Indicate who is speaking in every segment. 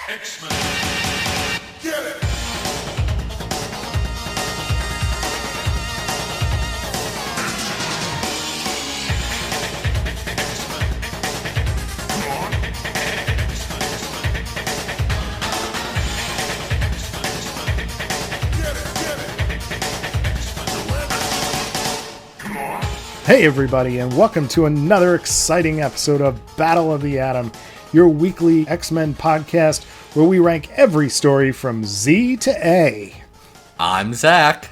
Speaker 1: X-Men. Get it!
Speaker 2: Hey everybody, and welcome to another exciting episode of Battle of the Atom, your weekly X-Men podcast where we rank every story from Z to A.
Speaker 3: I'm Zach.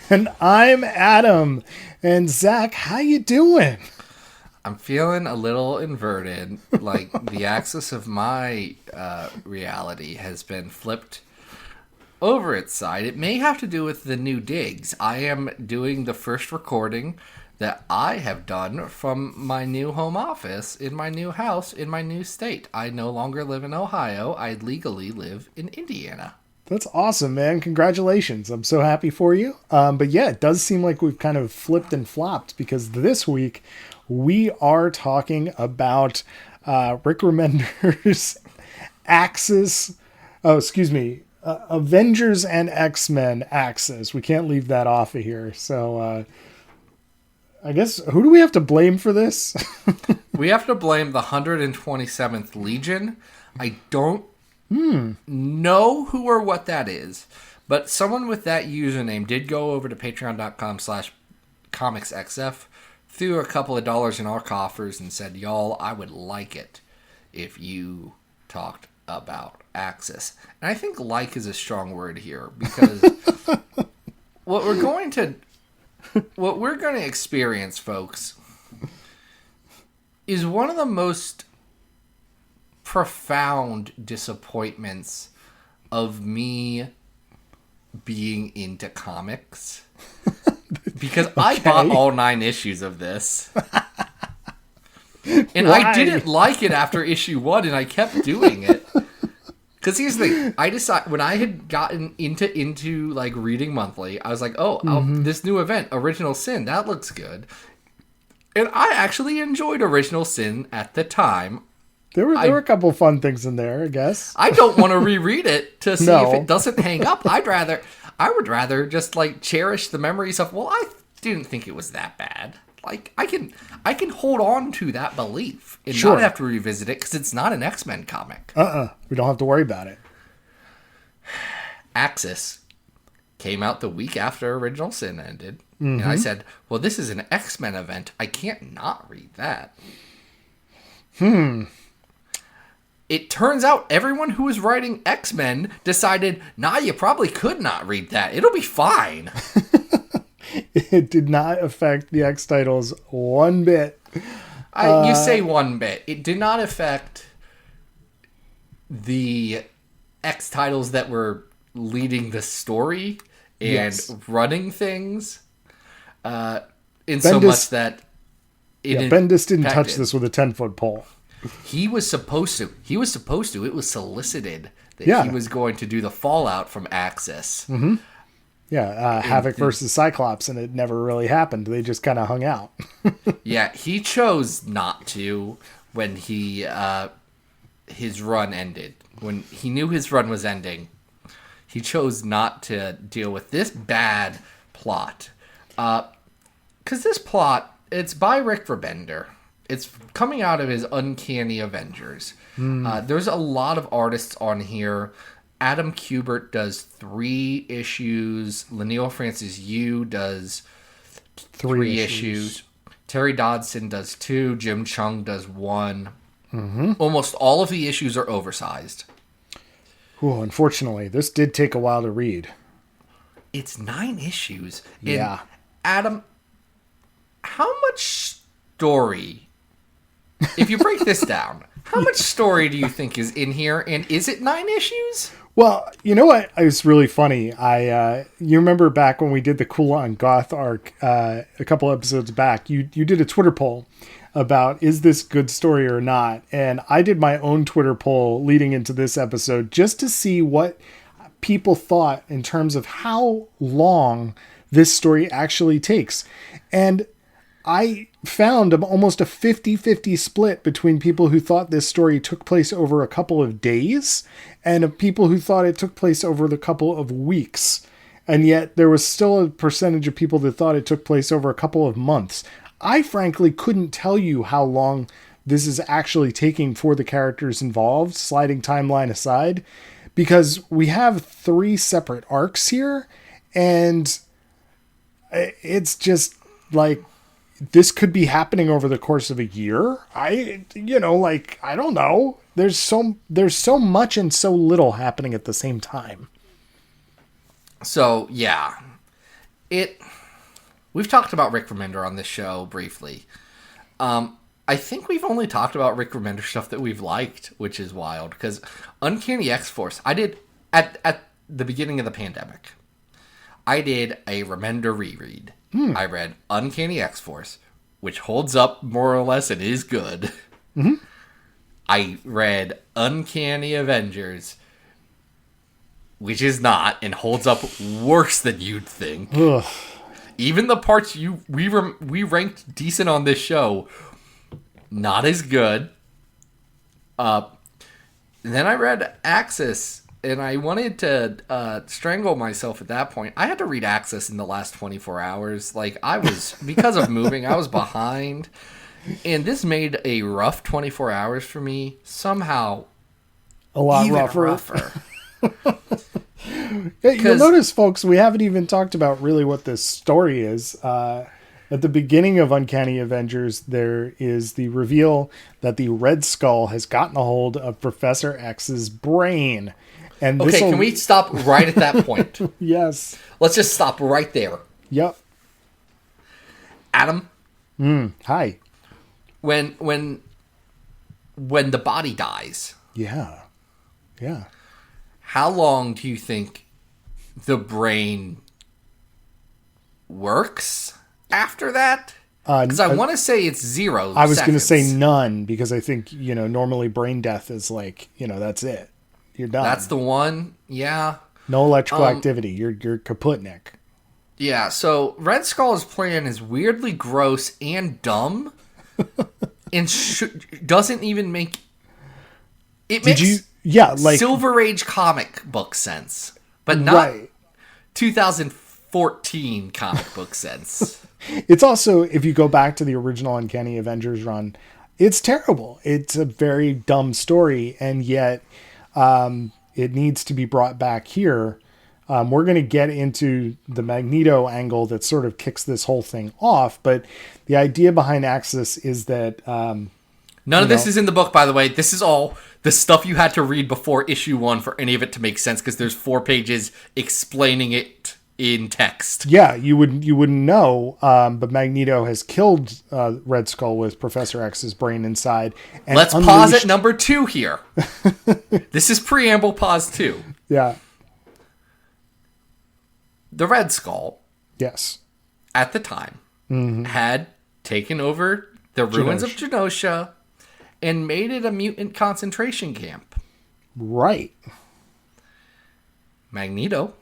Speaker 2: And I'm Adam. And Zach, how you doing?
Speaker 3: I'm feeling a little inverted, like the axis of my reality has been flipped over its side. It may have to do with the new digs. I am doing the first recording that I have done from my new home office, in my new house, in my new state. I no longer live in Ohio. I legally live in Indiana.
Speaker 2: That's awesome, man. Congratulations. I'm so happy for you. But yeah, it does seem like we've kind of flipped and flopped because this week we are talking about Rick Remender's Axis. Oh, excuse me. Avengers and X-Men Axis. We can't leave that off of here. So, I guess, who do we have to blame for this?
Speaker 3: We have to blame the 127th Legion. I don't know who or what that is, but someone with that username did go over to patreon.com/comicsxf, threw a couple of dollars in our coffers and said, y'all, I would like it if you talked about Axis. And I think like is a strong word here, because what we're going to experience, folks, is one of the most profound disappointments of me being into comics. Because I bought all 9 issues of this. And
Speaker 2: Why?
Speaker 3: I didn't like it after issue 1, and I kept doing it. Because here's the thing, I decided when I had gotten into like reading monthly, I was like, this new event, Original Sin, that looks good. And I actually enjoyed Original Sin at the time.
Speaker 2: There were a couple fun things in there, I guess.
Speaker 3: I don't want to reread it to see
Speaker 2: No.
Speaker 3: if it doesn't hang up. I would rather just like cherish the memories of, well, I didn't think it was that bad. Like I can hold on to that belief and
Speaker 2: Sure.
Speaker 3: not have to revisit it because it's not an X-Men comic.
Speaker 2: We don't have to worry about it.
Speaker 3: Axis came out the week after Original Sin ended, and I said, well, this is an X-Men event. I can't not read that. It turns out everyone who was writing X-Men decided, nah, you probably could not read that. It'll be fine.
Speaker 2: It did not affect the X titles one bit.
Speaker 3: You say one bit. It did not affect the X titles that were leading the story and running things. So much that
Speaker 2: Bendis didn't touch this with a 10-foot pole.
Speaker 3: He was supposed to. It was solicited that he was going to do the fallout from Axis.
Speaker 2: Mm-hmm. Yeah, Havoc versus Cyclops, and it never really happened. They just kind of hung out.
Speaker 3: Yeah, he chose not to when his run ended. When he knew his run was ending, he chose not to deal with this bad plot. Because this plot, it's by Rick Remender. It's coming out of his Uncanny Avengers. There's a lot of artists on here. Adam Kubert does 3 issues. Leinil Francis Yu does 3 issues. Terry Dodson does 2. Jim Chung does 1. Almost all of the issues are oversized.
Speaker 2: Ooh, unfortunately, this did take a while to read.
Speaker 3: It's 9 issues.
Speaker 2: Yeah.
Speaker 3: And Adam, how much story, if you break this down, how much story do you think is in here? And is it 9 issues?
Speaker 2: Well, you know what? It's really funny. You remember back when we did the Cool on Goth arc a couple episodes back, you did a Twitter poll about, is this good story or not? And I did my own Twitter poll leading into this episode just to see what people thought in terms of how long this story actually takes. And I found almost a 50-50 split between people who thought this story took place over a couple of days and of people who thought it took place over the couple of weeks. And yet there was still a percentage of people that thought it took place over a couple of months. I frankly couldn't tell you how long this is actually taking for the characters involved, sliding timeline aside, because we have 3 separate arcs here, and it's just like, this could be happening over the course of a year. I don't know. There's so much and so little happening at the same time.
Speaker 3: So, yeah. We've talked about Rick Remender on this show briefly. I think we've only talked about Rick Remender stuff that we've liked, which is wild, because Uncanny X-Force, I did, at the beginning of the pandemic, I did a Remender reread. I read Uncanny X-Force, which holds up more or less and is good. Mm-hmm. I read Uncanny Avengers, which is not, and holds up worse than you'd think.
Speaker 2: Ugh.
Speaker 3: Even the parts we ranked decent on this show, not as good. Then I read Axis, and I wanted to strangle myself at that point. I had to read Axis in the last 24 hours. Like, I was, because of moving, I was behind. And this made a rough 24 hours for me. Somehow,
Speaker 2: a lot
Speaker 3: even
Speaker 2: rougher. You'll notice, folks, we haven't even talked about really what this story is. At the beginning of Uncanny Avengers, there is the reveal that the Red Skull has gotten a hold of Professor X's brain. And
Speaker 3: okay, can we stop right at that point?
Speaker 2: Yes.
Speaker 3: Let's just stop right there.
Speaker 2: Yep.
Speaker 3: Adam?
Speaker 2: Hi.
Speaker 3: When the body dies...
Speaker 2: Yeah.
Speaker 3: How long do you think the brain works after that? Because I want to say it's 0
Speaker 2: I was going to
Speaker 3: seconds.
Speaker 2: say none, because I think, normally brain death is like, that's it. You're done.
Speaker 3: That's the one? Yeah.
Speaker 2: No electrical activity. You're Kaputnik.
Speaker 3: Yeah, so Red Skull's plan is weirdly gross and dumb. And doesn't even make... It makes...
Speaker 2: Yeah, like
Speaker 3: Silver Age comic book sense, but not 2014 comic book sense.
Speaker 2: It's also, if you go back to the original Uncanny Avengers run, it's terrible. It's a very dumb story, and yet it needs to be brought back here. We're going to get into the Magneto angle that sort of kicks this whole thing off, but the idea behind Axis is that...
Speaker 3: None of this is in the book, by the way. This is all the stuff you had to read before issue 1 for any of it to make sense, because there's 4 pages explaining it in text.
Speaker 2: Yeah, you wouldn't know, but Magneto has killed Red Skull with Professor X's brain inside. And
Speaker 3: let's pause at number 2 here. This is preamble pause 2.
Speaker 2: Yeah.
Speaker 3: The Red Skull,
Speaker 2: yes,
Speaker 3: at the time, had taken over the ruins of Genosha and made it a mutant concentration camp.
Speaker 2: Right.
Speaker 3: Magneto,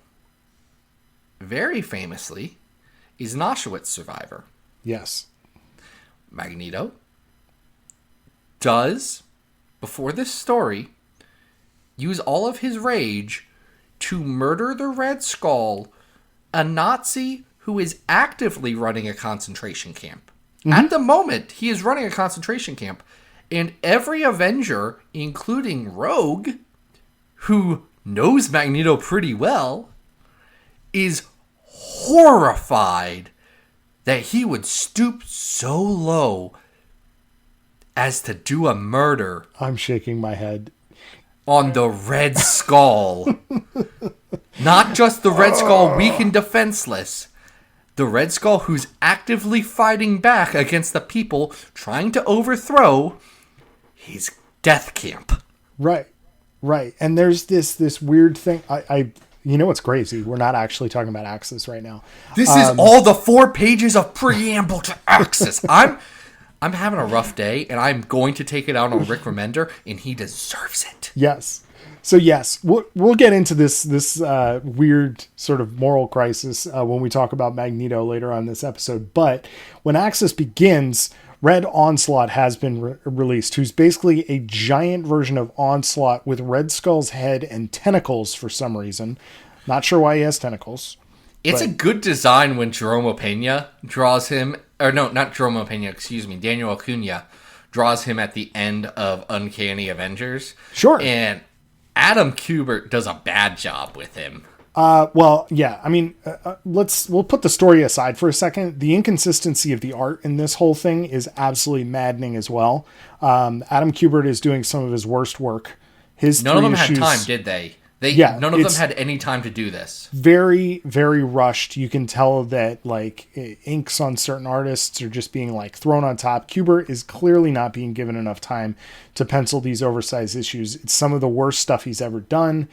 Speaker 3: very famously, is an Auschwitz survivor.
Speaker 2: Yes.
Speaker 3: Magneto does, before this story, use all of his rage to murder the Red Skull, a Nazi who is actively running a concentration camp. At the moment, he is running a concentration camp. And every Avenger, including Rogue, who knows Magneto pretty well, is horrified that he would stoop so low as to do a murder.
Speaker 2: I'm shaking my head.
Speaker 3: On the Red Skull. Not just the Red Skull weak and defenseless. The Red Skull who's actively fighting back against the people trying to overthrow his death camp.
Speaker 2: Right. And there's this weird thing. What's crazy? We're not actually talking about Axis right now.
Speaker 3: This is all the 4 pages of preamble to Axis. I'm having a rough day, and I'm going to take it out on Rick Remender, and he deserves it.
Speaker 2: Yes. So yes, we'll get into this weird sort of moral crisis when we talk about Magneto later on this episode. But when Axis begins, Red Onslaught has been released, who's basically a giant version of Onslaught with Red Skull's head and tentacles for some reason. Not sure why he has tentacles.
Speaker 3: It's a good design when Jerome Pena draws him, or no, not Jerome Pena, excuse me, Daniel Acuna draws him at the end of Uncanny Avengers.
Speaker 2: Sure.
Speaker 3: And Adam Kubert does a bad job with him.
Speaker 2: Well, yeah, I mean, we'll put the story aside for a second. The inconsistency of the art in this whole thing is absolutely maddening as well. Adam Kubert is doing some of his worst work.
Speaker 3: None of them had time, did they? None of them had any time to do this.
Speaker 2: Very, very rushed. You can tell that like inks on certain artists are just being like thrown on top. Kubert is clearly not being given enough time to pencil these oversized issues. It's some of the worst stuff he's ever done.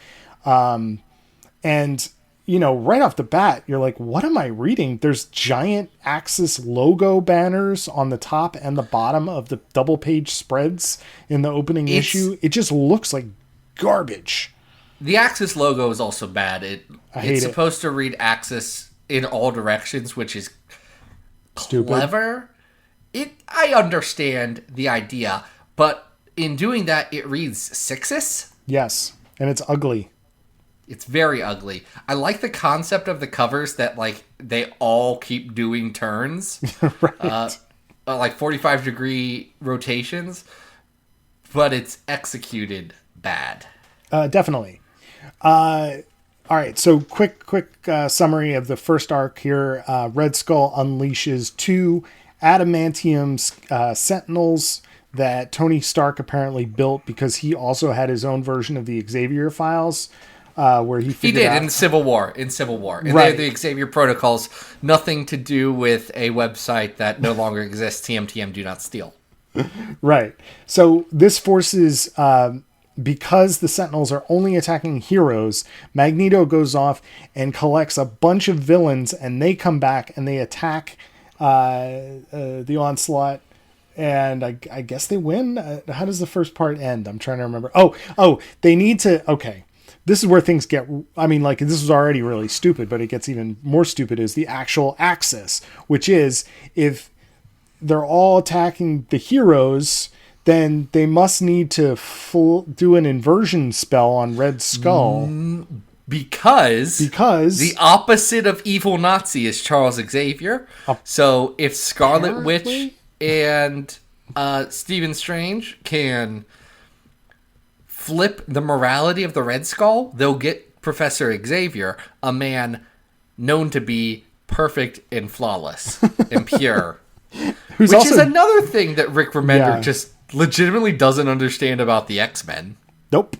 Speaker 2: And, you know, right off the bat, you're like, what am I reading? There's giant Axis logo banners on the top and the bottom of the double page spreads in the opening issue. It just looks like garbage.
Speaker 3: The Axis logo is also bad. It's supposed to read Axis in all directions, which is
Speaker 2: stupid.
Speaker 3: Clever. I understand the idea, but in doing that, it reads Sixus.
Speaker 2: Yes, and it's ugly.
Speaker 3: It's very ugly. I like the concept of the covers that like they all keep doing turns,
Speaker 2: right?
Speaker 3: Like 45-degree rotations, but it's executed bad.
Speaker 2: Definitely. All right, so quick summary of the first arc here. Red Skull unleashes 2 adamantium sentinels that Tony Stark apparently built because he also had his own version of the Xavier files, where he did
Speaker 3: in Civil War. And
Speaker 2: right.
Speaker 3: The Xavier protocols, nothing to do with a website that no longer exists. TMTM, do not steal.
Speaker 2: Right. So this forces. Because the Sentinels are only attacking heroes, Magneto goes off and collects a bunch of villains, and they come back and they attack the Onslaught, and I guess they win. How does the first part end? I'm trying to remember. Oh, they need to. Okay, this is where things get. I mean, like this was already really stupid, but it gets even more stupid. Is the actual Axis, which is if they're all attacking the heroes, then they must need to do an inversion spell on Red Skull.
Speaker 3: Because the opposite of evil Nazi is Charles Xavier. So if Scarlet Witch and Stephen Strange can flip the morality of the Red Skull, they'll get Professor Xavier, a man known to be perfect and flawless and pure. Which is another thing that Rick Remender just legitimately doesn't understand about the X-Men.
Speaker 2: Nope.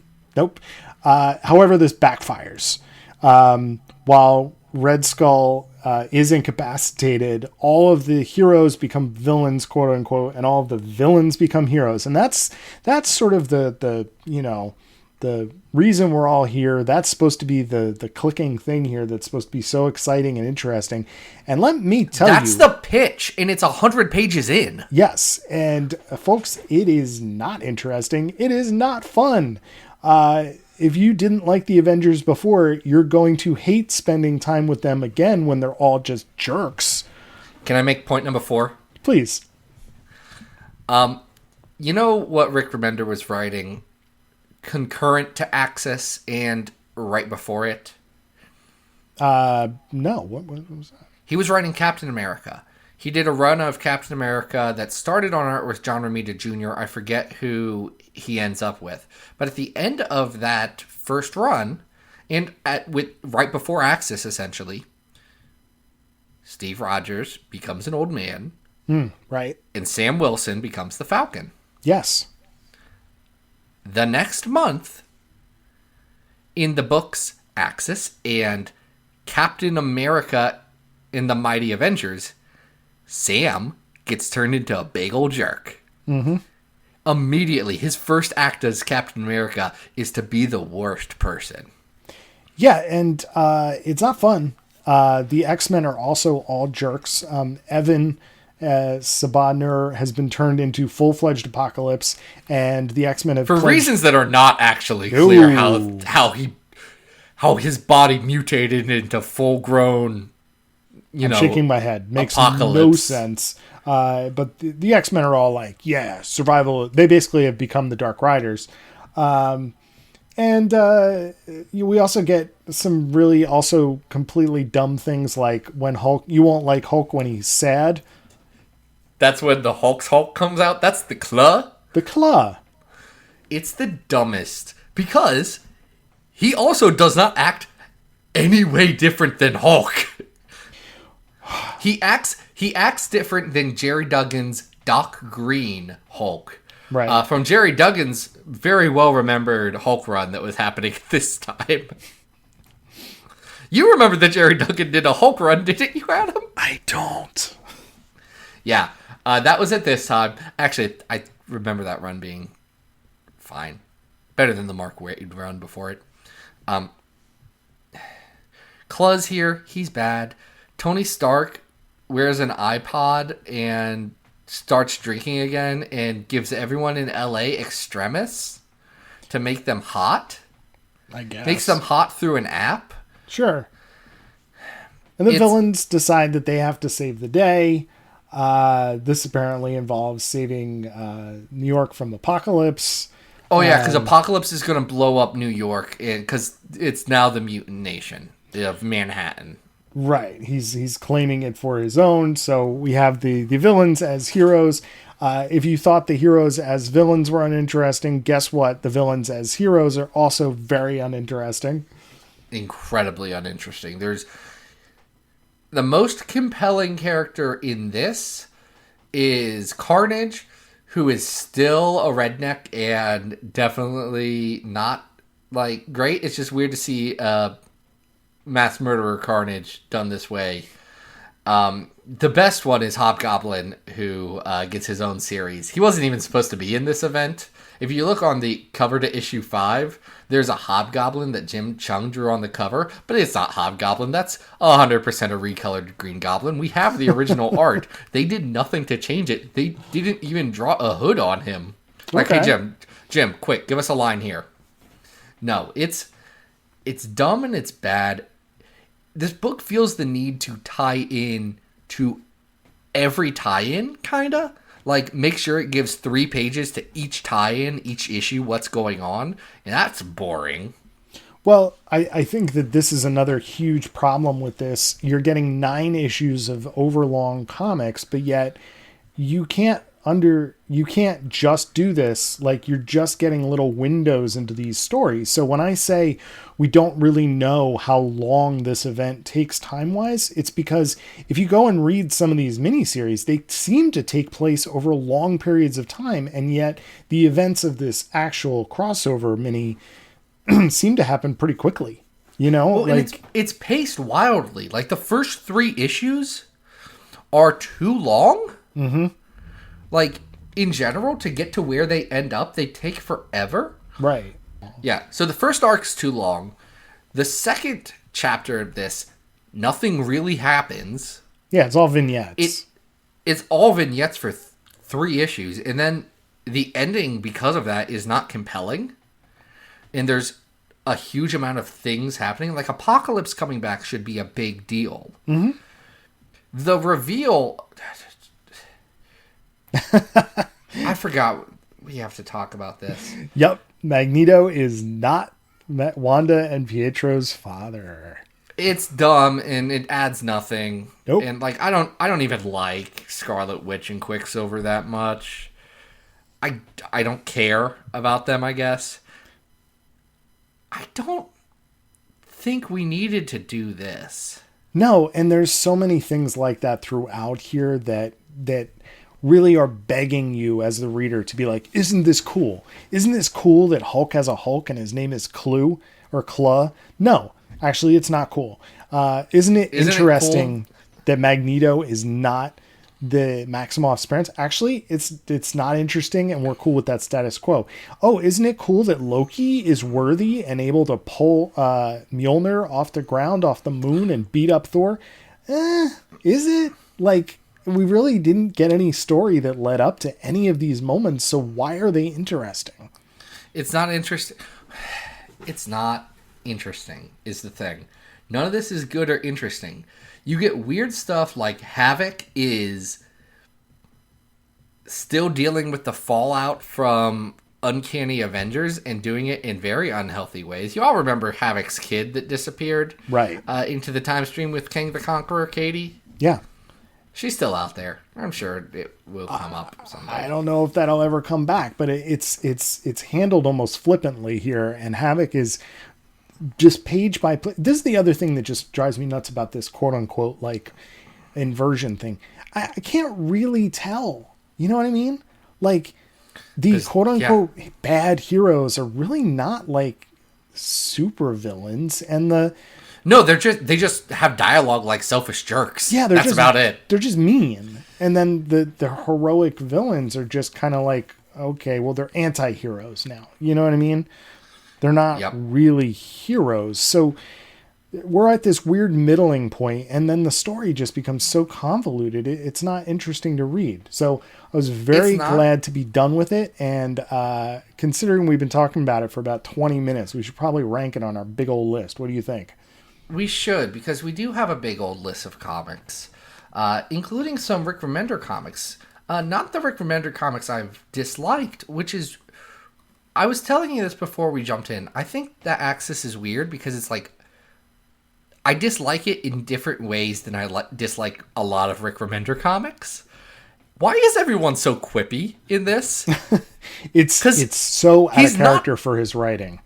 Speaker 2: However, this backfires. While Red Skull is incapacitated, all of the heroes become villains, quote unquote, and all of the villains become heroes. And that's sort of the reason we're all here. That's supposed to be the clicking thing here that's supposed to be so exciting and interesting. And let me tell you,
Speaker 3: that's the pitch, and it's 100 pages in.
Speaker 2: Yes, and folks, it is not interesting. It is not fun. If you didn't like the Avengers before, you're going to hate spending time with them again when they're all just jerks.
Speaker 3: Can I make point number 4?
Speaker 2: Please.
Speaker 3: You know what Rick Remender was writing concurrent to Axis and right before it?
Speaker 2: No. What was that?
Speaker 3: He was writing Captain America. He did a run of Captain America that started on art with John Romita Jr. I forget who he ends up with. But at the end of that first run, and right before Axis, essentially, Steve Rogers becomes an old man.
Speaker 2: Right.
Speaker 3: And Sam Wilson becomes the Falcon.
Speaker 2: Yes.
Speaker 3: The next month, in the books Axis and Captain America in the Mighty Avengers, Sam gets turned into a big old jerk.
Speaker 2: Mm-hmm.
Speaker 3: Immediately, his first act as Captain America is to be the worst person.
Speaker 2: Yeah, and it's not fun. The X-Men are also all jerks. Evan Sabanur has been turned into full-fledged Apocalypse, and the X-Men have
Speaker 3: For
Speaker 2: pledged-
Speaker 3: reasons that are not actually clear,
Speaker 2: Ooh.
Speaker 3: how his body mutated into full-grown,
Speaker 2: I'm shaking my head. Makes no
Speaker 3: Apocalypse.
Speaker 2: sense. But the X-Men are all like, yeah, survival. They basically have become the Dark Riders. We also get some really also completely dumb things like when Hulk, you won't like Hulk when he's sad.
Speaker 3: That's when the Hulk's Hulk comes out. That's the Claw.
Speaker 2: The Claw.
Speaker 3: It's the dumbest because he also does not act any way different than Hulk. He acts different than Jerry Duggan's Doc Green Hulk.
Speaker 2: Right.
Speaker 3: From Jerry Duggan's very well remembered Hulk run that was happening at this time. You remember that Jerry Duggan did a Hulk run, didn't you, Adam?
Speaker 2: I don't.
Speaker 3: Yeah. That was at this time. Actually, I remember that run being fine. Better than the Mark Waid run before it. Claw's here. He's bad. Tony Stark wears an iPod and starts drinking again and gives everyone in LA extremis to make them hot.
Speaker 2: I guess.
Speaker 3: Makes them hot through an app.
Speaker 2: Sure. And the villains decide that they have to save the day. This apparently involves saving New York from Apocalypse.
Speaker 3: Oh, yeah, because Apocalypse is going to blow up New York because it's now the mutant nation of Manhattan.
Speaker 2: Right. He's claiming it for his own. So we have the villains as heroes. If you thought the heroes as villains were uninteresting, guess what? The villains as heroes are also very uninteresting.
Speaker 3: Incredibly uninteresting. There's the most compelling character in this is Carnage, who is still a redneck and definitely not like great. It's just weird to see mass murderer Carnage done this way. The best one is Hobgoblin, who gets his own series. He wasn't even supposed to be in this event. If you look on the cover to issue 5, there's a Hobgoblin that Jim Chung drew on the cover, but it's not Hobgoblin. That's 100% a recolored Green Goblin. We have the original art. They did nothing to change it. They didn't even draw a hood on him. Like,
Speaker 2: Okay.
Speaker 3: hey, Jim, quick, give us a line here. No, it's dumb and it's bad. This book feels the need to tie in to every tie-in, kind of. Like, make sure it gives 3 pages to each tie-in, each issue, what's going on. And that's boring.
Speaker 2: Well, I think that this is another huge problem with this. You're getting 9 issues of overlong comics, but yet you can't just do this. Like, you're just getting little windows into these stories. So when I say we don't really know how long this event takes time-wise, it's because if you go and read some of these miniseries, they seem to take place over long periods of time, and yet the events of this actual crossover mini seem to happen pretty quickly. You know?
Speaker 3: Well,
Speaker 2: like,
Speaker 3: and it's paced wildly. Like, the first 3 issues are too long. Mm-hmm. Like, in general, to get to where they end up, they take forever.
Speaker 2: right.
Speaker 3: Yeah, so the first arc's too long. The second chapter of this, nothing really happens.
Speaker 2: Yeah, it's all vignettes.
Speaker 3: It's all vignettes for 3 issues, and then the ending, because of that, is not compelling. And there's a huge amount of things happening. Like, Apocalypse coming back should be a big deal. Mm-hmm. The reveal... I forgot we have to talk about this.
Speaker 2: Yep. Magneto is not Wanda and Pietro's father.
Speaker 3: It's dumb and it adds nothing.
Speaker 2: Nope.
Speaker 3: And like I don't even like Scarlet Witch and Quicksilver that much. I don't care about them, I guess. I don't think we needed to do this.
Speaker 2: No, and there's so many things like that throughout here that really are begging you as the reader to be like, isn't this cool? Isn't this cool that Hulk has a Hulk and his name is Clue or Claw? No, actually, it's not cool. Isn't it interesting that Magneto is not the Maximoff's parents? Actually, it's not interesting, and we're cool with that status quo. Oh, isn't it cool that Loki is worthy and able to pull Mjolnir off the ground, off the moon, and beat up Thor? Is it? Like, we really didn't get any story that led up to any of these moments. So why are they interesting?
Speaker 3: It's not interesting. It's not interesting is the thing. None of this is good or interesting. You get weird stuff like Havoc is still dealing with the fallout from Uncanny Avengers and doing it in very unhealthy ways. You all remember Havoc's kid that disappeared
Speaker 2: Right.
Speaker 3: Into the time stream with King the Conqueror, Katie?
Speaker 2: Yeah.
Speaker 3: She's still out there. I'm sure it will come up someday.
Speaker 2: I don't know if that'll ever come back, but it's handled almost flippantly here, and Havoc is just page by page. This is the other thing that just drives me nuts about this quote unquote like inversion thing. I can't really tell. You know what I mean? Like the quote unquote bad heroes are really not like super villains, and
Speaker 3: No, they just have dialogue like selfish jerks.
Speaker 2: yeah,
Speaker 3: that's about it.
Speaker 2: They're just mean. And then the heroic villains are just kind of like, okay, well, they're anti-heroes now. You know what I mean? They're not really heroes. So we're at this weird middling point, and then the story just becomes so convoluted. It's not interesting to read. So I was very glad to be done with it. And considering we've been talking about it for about 20 minutes, we should probably rank it on our big old list. What do you think?
Speaker 3: We should, because we do have a big old list of comics, including some Rick Remender comics. Not the Rick Remender comics I've disliked, which is... I was telling you this before we jumped in. I think that axis is weird because it's like... I dislike it in different ways than I dislike a lot of Rick Remender comics. Why is everyone so quippy in this?
Speaker 2: It's so out of character for his writing.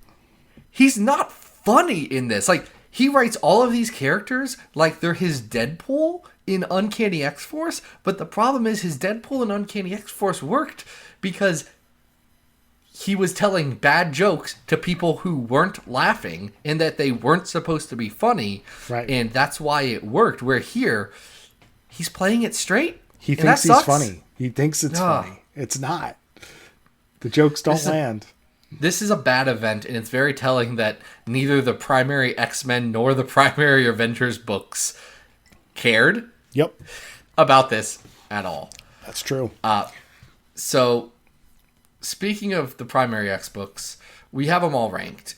Speaker 3: He's not funny in this. Like, he writes all of these characters like they're his Deadpool in Uncanny X-Force, but the problem is his Deadpool in Uncanny X-Force worked because he was telling bad jokes to people who weren't laughing and that they weren't supposed to be funny.
Speaker 2: Right.
Speaker 3: And that's why it worked. Where here, he's playing it straight.
Speaker 2: He thinks he's funny. He thinks it's funny. It's not. The jokes don't land.
Speaker 3: This is a bad event, and it's very telling that neither the primary X-Men nor the primary Avengers books cared about this at all.
Speaker 2: That's true.
Speaker 3: So, speaking of the primary X books, we have them all ranked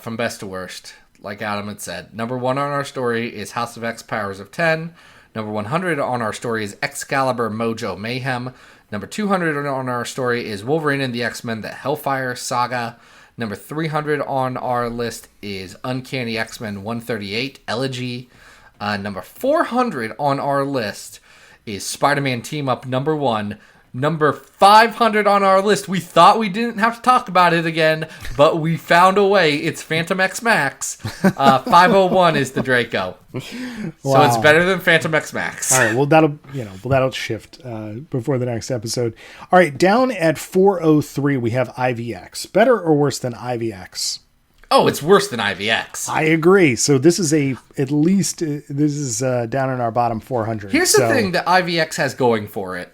Speaker 3: from best to worst, like Adam had said. Number 1 on our story is House of X Powers of 10. Number 100 on our story is Excalibur Mojo Mayhem. Number 200 on our story is Wolverine and the X-Men, the Hellfire Saga. Number 300 on our list is Uncanny X-Men 138, Elegy. Number 400 on our list is Spider-Man Team Up number 1. Number 500 on our list, we thought we didn't have to talk about it again, but we found a way. It's Phantom X Max. 501 is the Draco. So it's better than Phantom X Max.
Speaker 2: All right, well that'll shift before the next episode. All right, down at 403 we have IVX. Better or worse than IVX?
Speaker 3: Oh, it's worse than IVX.
Speaker 2: I agree. So this is down in our bottom 400.
Speaker 3: Here's the thing that IVX has going for it.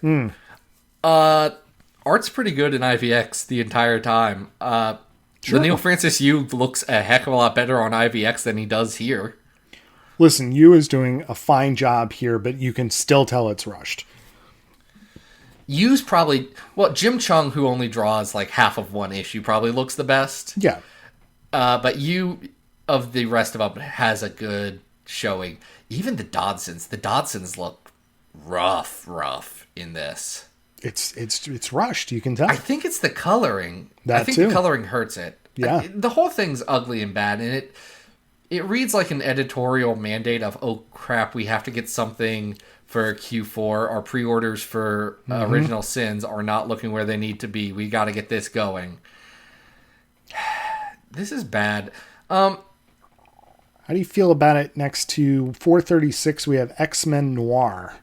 Speaker 3: Art's pretty good in IVX the entire time.
Speaker 2: Sure.
Speaker 3: The Neil Francis Yu looks a heck of a lot better on IVX than he does here.
Speaker 2: Listen, Yu is doing a fine job here, but you can still tell it's rushed.
Speaker 3: Yu's probably... Well, Jim Chung, who only draws like half of one issue, probably looks the best.
Speaker 2: Yeah.
Speaker 3: But Yu, of the rest of them, has a good showing. Even the Dodsons look rough in this.
Speaker 2: It's rushed. You can tell.
Speaker 3: I think it's the coloring.
Speaker 2: The
Speaker 3: coloring hurts it.
Speaker 2: Yeah.
Speaker 3: The whole thing's ugly and bad, and it reads like an editorial mandate of, oh crap, we have to get something for Q4. Our pre-orders for Original Sins are not looking where they need to be. We got to get this going. This is bad.
Speaker 2: How do you feel about it? Next to 436, we have X-Men Noir.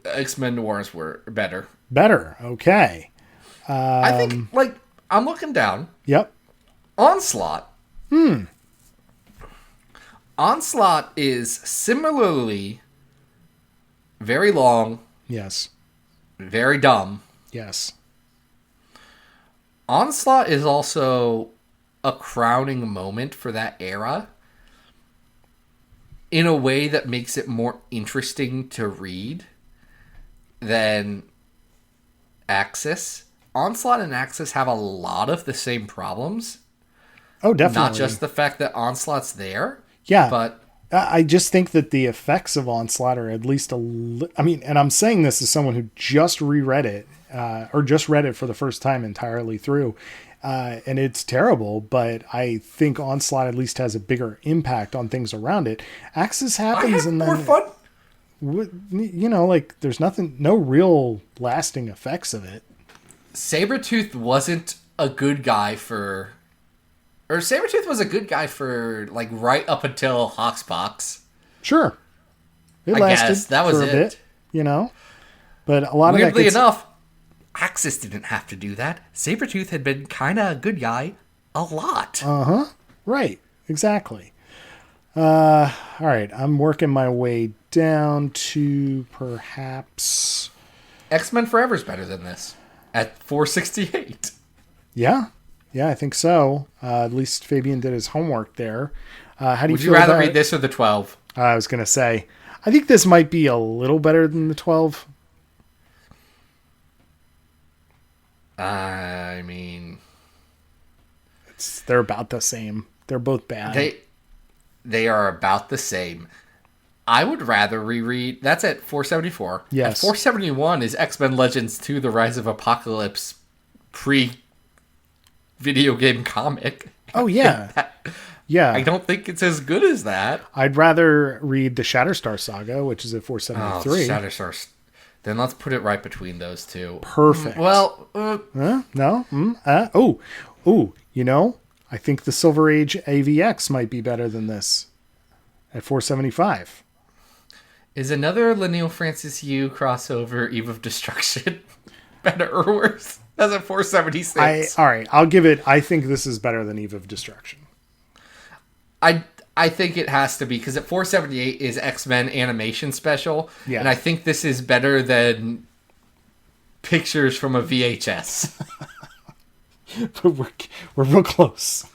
Speaker 3: X-Men Noirs were better.
Speaker 2: Better, okay.
Speaker 3: I think, I'm looking down.
Speaker 2: Yep.
Speaker 3: Onslaught. Onslaught is similarly very long.
Speaker 2: Yes.
Speaker 3: Very dumb.
Speaker 2: Yes.
Speaker 3: Onslaught is also a crowning moment for that era. in a way that makes it more interesting to read than Axis. Onslaught and Axis have a lot of the same problems.
Speaker 2: Oh, definitely.
Speaker 3: Not just the fact that Onslaught's there.
Speaker 2: Yeah.
Speaker 3: But
Speaker 2: I just think that the effects of Onslaught are at least I mean, and I'm saying this as someone who just reread it, or just read it for the first time entirely through. And it's terrible, but I think Onslaught at least has a bigger impact on things around it. Axis happens and then...
Speaker 3: more fun.
Speaker 2: You know, like, there's no real lasting effects of it.
Speaker 3: Sabretooth wasn't a good guy for... Or Sabretooth was a good guy for, like, right up until Hoxpox.
Speaker 2: Sure. It lasted
Speaker 3: that was
Speaker 2: for a
Speaker 3: it.
Speaker 2: bit, you know? But a lot of that
Speaker 3: Weirdly enough, Axis didn't have to do that. Sabretooth had been kind of a good guy a lot.
Speaker 2: Uh-huh. Right. Exactly. All right. I'm working my way down to perhaps...
Speaker 3: X-Men Forever's better than this. At 468.
Speaker 2: Yeah. Yeah, I think so. At least Fabian did his homework there. How do
Speaker 3: Would
Speaker 2: you
Speaker 3: you
Speaker 2: feel
Speaker 3: rather
Speaker 2: about...
Speaker 3: read this or the 12?
Speaker 2: I was going to say, I think this might be a little better than the 12.
Speaker 3: I mean...
Speaker 2: They're about the same. They're both bad.
Speaker 3: They are about the same. I would rather reread... That's at 474.
Speaker 2: Yes.
Speaker 3: At 471 is X-Men Legends 2, The Rise of Apocalypse pre-video game comic.
Speaker 2: Oh, yeah. Yeah.
Speaker 3: I don't think it's as good as that.
Speaker 2: I'd rather read the Shatterstar Saga, which is at 473.
Speaker 3: Shatterstar. Then let's put it right between those two.
Speaker 2: Perfect.
Speaker 3: Well,
Speaker 2: no? Oh, you know, I think the Silver Age AVX might be better than this at 475.
Speaker 3: Is another Leinil Francis Yu crossover Eve of Destruction better or worse? That's at 476.
Speaker 2: All right, I'll give it. I think this is better than Eve of Destruction.
Speaker 3: I think it has to be, because at 478 is X-Men Animation Special,
Speaker 2: yeah.
Speaker 3: And I think this is better than pictures from a VHS.
Speaker 2: But we're real close.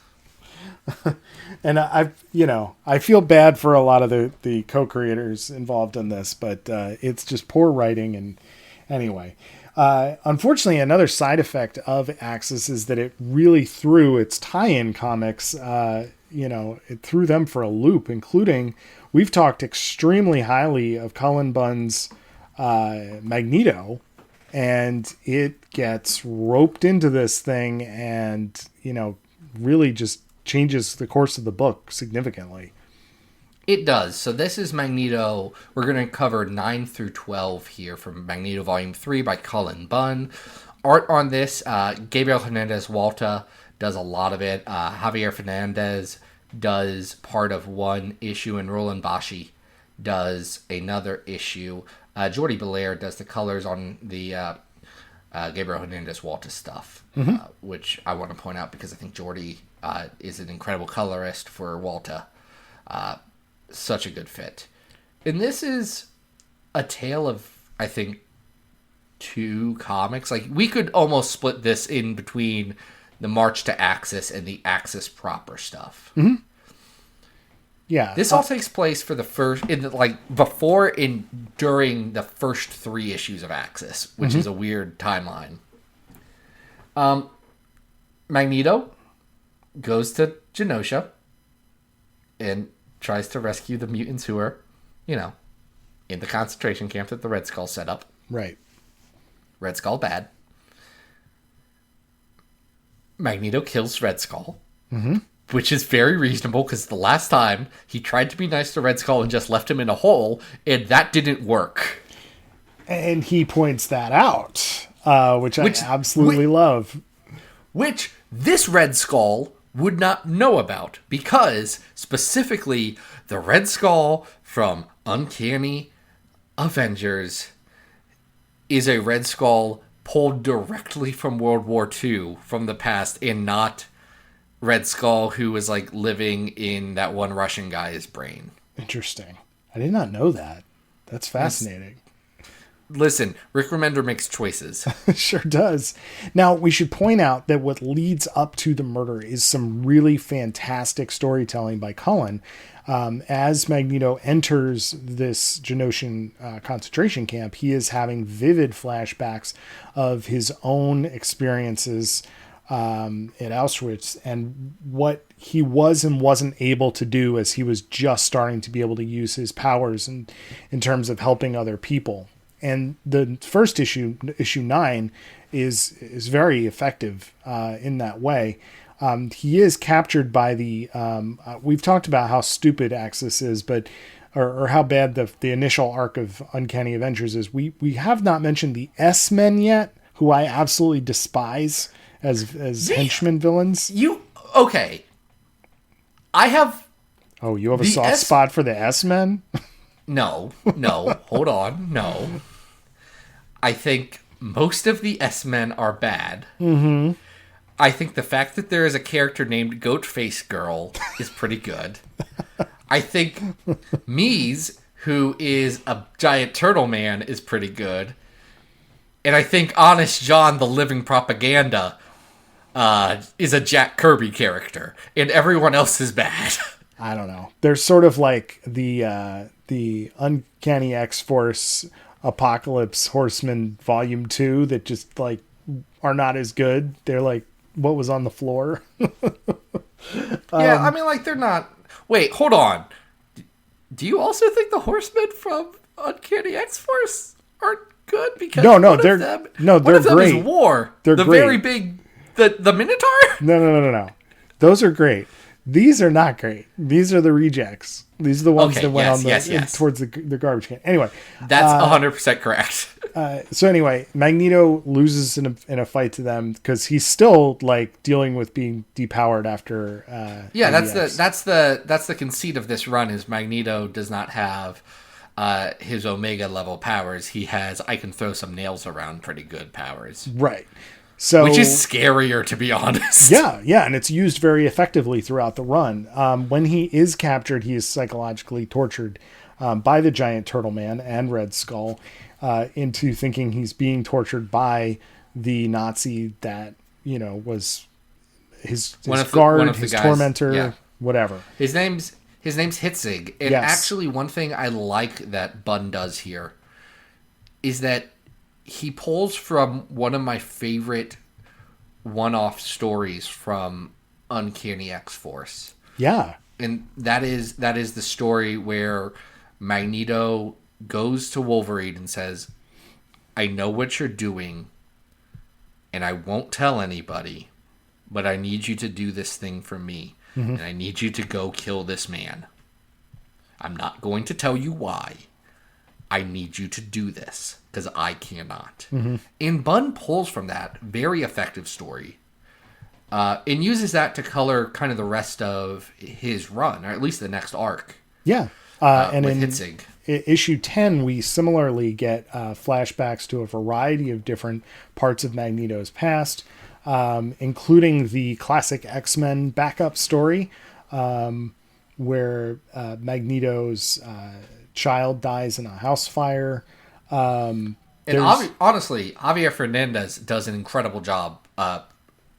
Speaker 2: And I feel bad for a lot of the co-creators involved in this, but it's just poor writing. And anyway, unfortunately, another side effect of Axis is that it really threw its tie-in comics, it threw them for a loop, including, we've talked extremely highly of Cullen Bunn's Magneto, and it gets roped into this thing and, really just changes the course of the book significantly.
Speaker 3: It does. So this is Magneto. We're going to cover 9 through 12 here from Magneto Volume 3 by Cullen Bunn. Art on this, Gabriel Hernandez Walta does a lot of it. Javier Fernandez does part of one issue, and Roland Bashi does another issue. Jordi Belair does the colors on the Gabriel Hernandez Walta stuff, which I want to point out because I think Jordi is an incredible colorist for Walta. Such a good fit. And this is a tale of, I think, 2 comics. Like, we could almost split this in between the March to Axis and the Axis proper stuff.
Speaker 2: Mm-hmm. Yeah.
Speaker 3: This all takes place for the first, before and during the first 3 issues of Axis, which is a weird timeline. Magneto goes to Genosha and tries to rescue the mutants who are, in the concentration camp that the Red Skull set up.
Speaker 2: Right.
Speaker 3: Red Skull bad. Magneto kills Red Skull, which is very reasonable because the last time he tried to be nice to Red Skull and just left him in a hole, and that didn't work.
Speaker 2: And he points that out, which I absolutely love.
Speaker 3: Which this Red Skull would not know about, because specifically the Red Skull from Uncanny Avengers is a Red Skull pulled directly from World War II from the past, and not Red Skull who was living in that one Russian guy's brain.
Speaker 2: Interesting. I did not know that. That's fascinating.
Speaker 3: Listen, Rick Remender makes choices.
Speaker 2: Sure does. Now, we should point out that what leads up to the murder is some really fantastic storytelling by Cullen. As Magneto enters this Genoshan concentration camp, he is having vivid flashbacks of his own experiences at Auschwitz and what he was and wasn't able to do as he was just starting to be able to use his powers in terms of helping other people. And the first issue 9, is very effective in that way. He is captured by the. We've talked about how stupid Axis is, but or how bad the initial arc of Uncanny Avengers is. We have not mentioned the S-Men yet, who I absolutely despise as henchmen villains.
Speaker 3: Okay? I have.
Speaker 2: Oh, you have a soft spot for the S-Men?
Speaker 3: No, hold on, no. I think most of the S-Men are bad.
Speaker 2: Mm-hmm.
Speaker 3: I think the fact that there is a character named Goat Face Girl is pretty good. I think Mies, who is a giant turtle man, is pretty good. And I think Honest John, the living propaganda, is a Jack Kirby character. And everyone else is bad.
Speaker 2: I don't know. They're sort of like the Uncanny X-Force Apocalypse Horseman Volume 2 that just like are not as good. They're like what was on the floor.
Speaker 3: Yeah, I mean, like, they're not... Wait, hold on. Do you also think the Horsemen from Uncanny X-Force aren't good? Because
Speaker 2: they're
Speaker 3: one of them
Speaker 2: great.
Speaker 3: Is War.
Speaker 2: They're
Speaker 3: the
Speaker 2: great.
Speaker 3: Very big... The Minotaur?
Speaker 2: No. Those are great. These are not great. These are the rejects. These are the ones that went towards the garbage can. Anyway,
Speaker 3: that's 100% correct.
Speaker 2: So anyway, Magneto loses in a fight to them because he's still like dealing with being depowered after.
Speaker 3: That's the conceit of this run is Magneto does not have his Omega level powers. He has I can throw some nails around pretty good powers.
Speaker 2: Right. So,
Speaker 3: which is scarier, to be honest.
Speaker 2: Yeah, and it's used very effectively throughout the run. When he is captured, he is psychologically tortured by the Giant Turtle Man and Red Skull into thinking he's being tortured by the Nazi that was his guard, his tormentor, whatever.
Speaker 3: His name's Hitzig. And actually, one thing I like that Bunn does here is that he pulls from one of my favorite one-off stories from Uncanny X-Force.
Speaker 2: Yeah.
Speaker 3: And that is the story where Magneto goes to Wolverine and says, I know what you're doing, and I won't tell anybody, but I need you to do this thing for me. Mm-hmm. And I need you to go kill this man. I'm not going to tell you why. I need you to do this because I cannot. Mm-hmm. And Bunn pulls from that very effective story and uses that to color kind of the rest of his run, or at least the next arc.
Speaker 2: Yeah. And
Speaker 3: with
Speaker 2: in
Speaker 3: Hitzig.
Speaker 2: Issue 10, we similarly get flashbacks to a variety of different parts of Magneto's past, including the classic X-Men backup story where Magneto's... child dies in a house fire.
Speaker 3: And honestly, Javier Fernandez does an incredible job on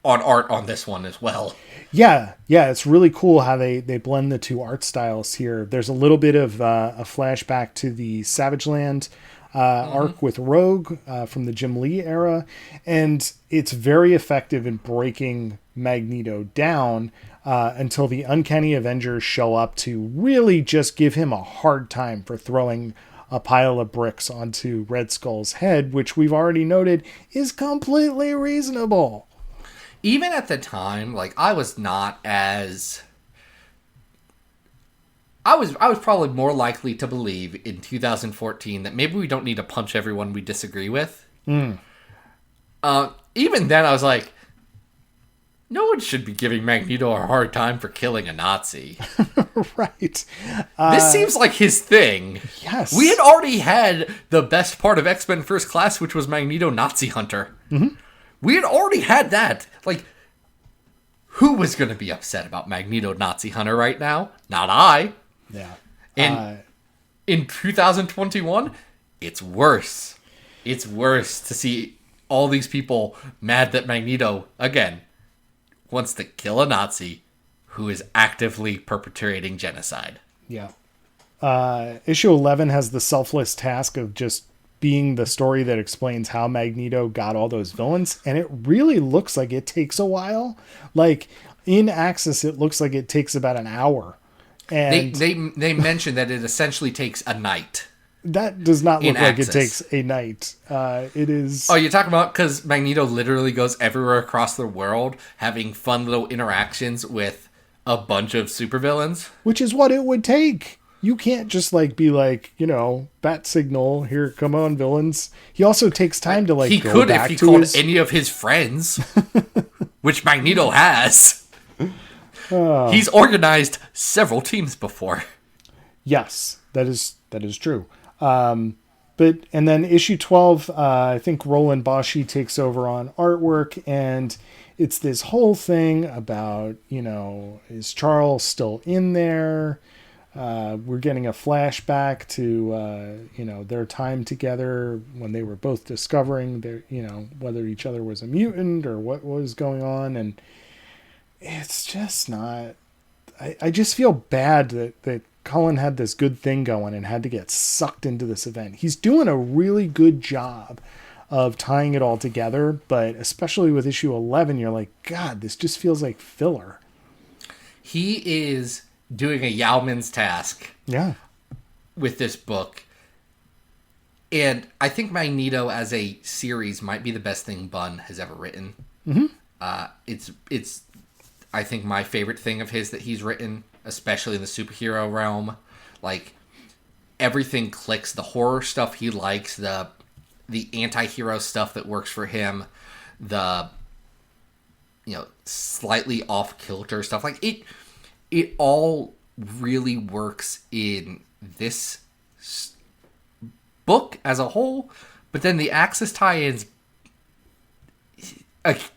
Speaker 3: art on this one as well.
Speaker 2: Yeah, it's really cool how they blend the two art styles here. There's a little bit of a flashback to the Savage Land arc with Rogue from the Jim Lee era, and it's very effective in breaking Magneto down until the Uncanny Avengers show up to really just give him a hard time for throwing a pile of bricks onto Red Skull's head, which we've already noted is completely reasonable.
Speaker 3: Even at the time, like, I was not as... I was probably more likely to believe in 2014 that maybe we don't need to punch everyone we disagree with. Even then, I was like, no one should be giving Magneto a hard time for killing a Nazi.
Speaker 2: Right.
Speaker 3: This seems like his thing.
Speaker 2: Yes.
Speaker 3: We had already had the best part of X-Men First Class, which was Magneto Nazi Hunter. Mm-hmm. We had already had that. Like, who was going to be upset about Magneto Nazi Hunter right now? Not I.
Speaker 2: Yeah.
Speaker 3: And in 2021, it's worse. It's worse to see all these people mad that Magneto, again, wants to kill a Nazi who is actively perpetrating genocide.
Speaker 2: Yeah. Issue 11 has the selfless task of just being the story that explains how Magneto got all those villains. And it really looks like it takes a while. Like in Axis, it looks like it takes about an hour. And
Speaker 3: they mentioned that it essentially takes a night.
Speaker 2: That does not look like
Speaker 3: Axis.
Speaker 2: it takes a night. It is.
Speaker 3: Oh, you're talking about because Magneto literally goes everywhere across the world having fun little interactions with a bunch of supervillains?
Speaker 2: Which is what it would take. You can't just like be like, bat signal, here, come on, villains. He also takes time to like
Speaker 3: he
Speaker 2: go
Speaker 3: could
Speaker 2: back
Speaker 3: if he
Speaker 2: to
Speaker 3: called
Speaker 2: his...
Speaker 3: any of his friends, which Magneto has. He's organized several teams before.
Speaker 2: Yes, that is true. And then issue 12, I think Roland Boschi takes over on artwork, and it's this whole thing about, is Charles still in there? We're getting a flashback to, their time together when they were both discovering their, whether each other was a mutant or what was going on. And it's just not, I just feel bad that Cullen had this good thing going and had to get sucked into this event. He's doing a really good job of tying it all together, but especially with issue 11, you're like, God, this just feels like filler.
Speaker 3: He is doing a Yowman's task. Yeah. With this book. And I think Magneto as a series might be the best thing Bunn has ever written. Mm-hmm. It's I think my favorite thing of his that he's written, especially in the superhero realm. Like, everything clicks. The horror stuff he likes, the anti-hero stuff that works for him, the slightly off-kilter stuff. Like, it all really works in this book as a whole. But then the Axis tie-ins,